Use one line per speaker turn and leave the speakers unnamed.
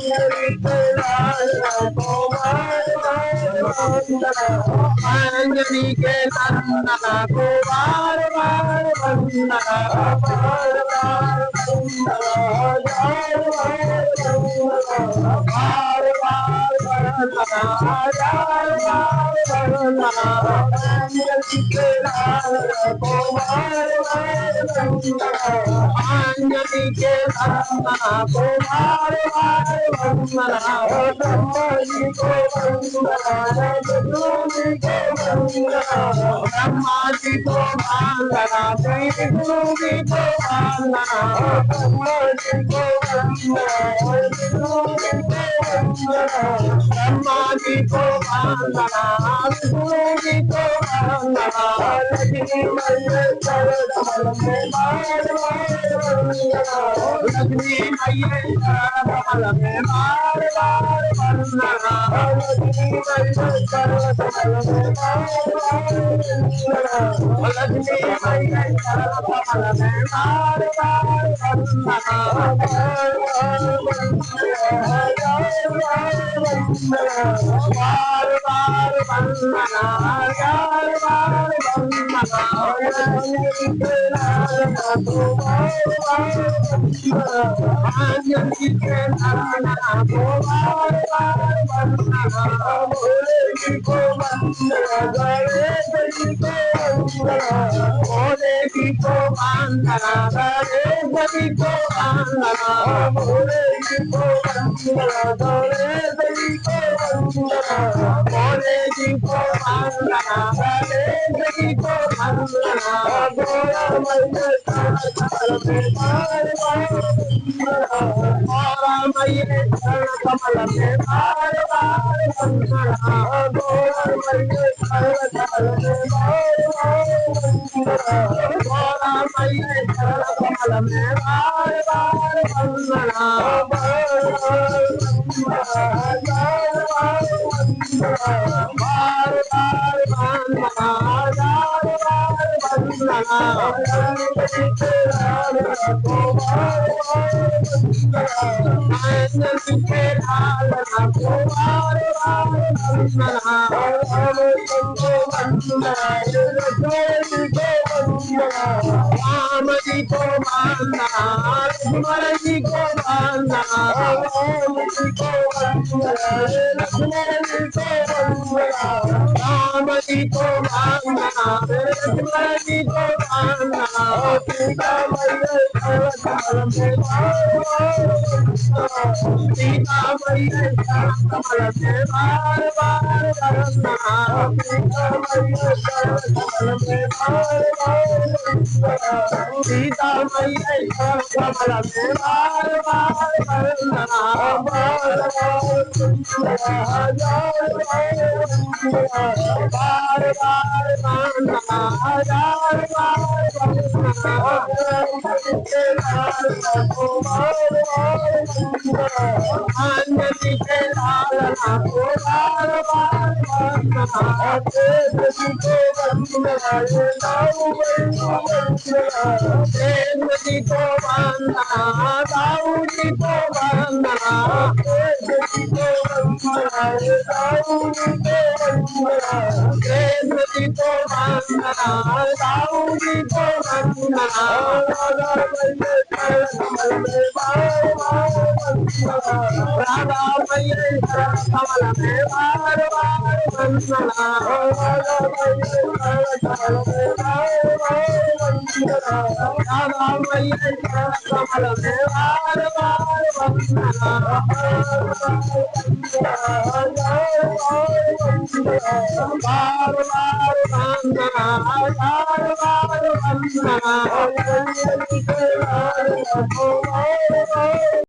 अंजनी के नंदना को बार बार वंदना, बार बार वंदना, बार बार वंदना, बार बार वंदना, अंजनी के नंदना को बार बार वंदना, अंजनी के नंदना को बार बार वंदना, ब्रह्मा जी को वंदना, विष्णु जी को वंदना, ब्रह्मा जी को वंदना, विष्णु जी को वंदना, ब्रह्मा जी को वंदना, विष्णु जी को वंदना, ब्रह्मा जी को वंदना, विष्णु जी को वंदना, लक्ष्मी मैया चरण में बार बार वंदना, लक्ष्मी मैया चरण में बार बार वंदना, लक्ष्मी मैया चरण में बार बार वंदना, लक्ष्मी मैया चरण में बार बार वंदना, बार बार वंदना, बार बार वंदना, अंजनी के नंदना को बार बार वंदना, भोले जी को वंदना, गणेश जी को वंदना, भोले जी को वंदना, गणेश जी को वंदना, भोले जी को वंदना, गणेश जी को वंदना, भोले जी को वंदना, गणेश जी को वंदना, गोरा मैया चरण में बार बार वंदना, गोरा मैया चरण कमल में बार बार वंदना, गोरा मैया चरण में बार बार वंदना, गोरा मैया चरण कमल में बार बार वंदना, बार बार वंदना, बार बार वंदना, बार बार वंदना, अंजनी के नंदना को बार बार वंदना, अंजनी के नंदना को बार बार वंदना, राम जी को वंदना, लक्ष्मण जी को वंदना, राम जी को वंदना, लक्ष्मण जी को वंदना, राम जी को वंदना, लक्ष्मण जी को वंदना, राम जी को वंदना, लक्ष्मण जी को वंदना, सीता मैया चरण में बार बार वंदना, सीता मैया चरण में बार बार वंदना, सीता मैया चरण में बार बार वंदना, सीता मैया चरण में बार बार वंदना, बार बार वंदना, हजार बार वंदना, बार बार वंदना, हजार बार वंदना, अंजनी के नंदना को बार बार वंदना, अंजनी के नंदना को बार बार वंदना, तेज जी को वंदना, ये नाऊ बंदू वंदना, तेज जी को वंदना, दाऊ जी को वंदना, तेज जी को वंदना, ये दाऊ जी को वंदना, तेज जी को वंदना, दाऊ जी को वंदना, राधा मैया चरण में बार बार वंदना, राधा मैया चरण में बार बार वंदना, राधा मैया चरण में बार बार वंदना, राधा मैया चरण में बार बार वंदना, बार बार वंदना, बार बार वंदना,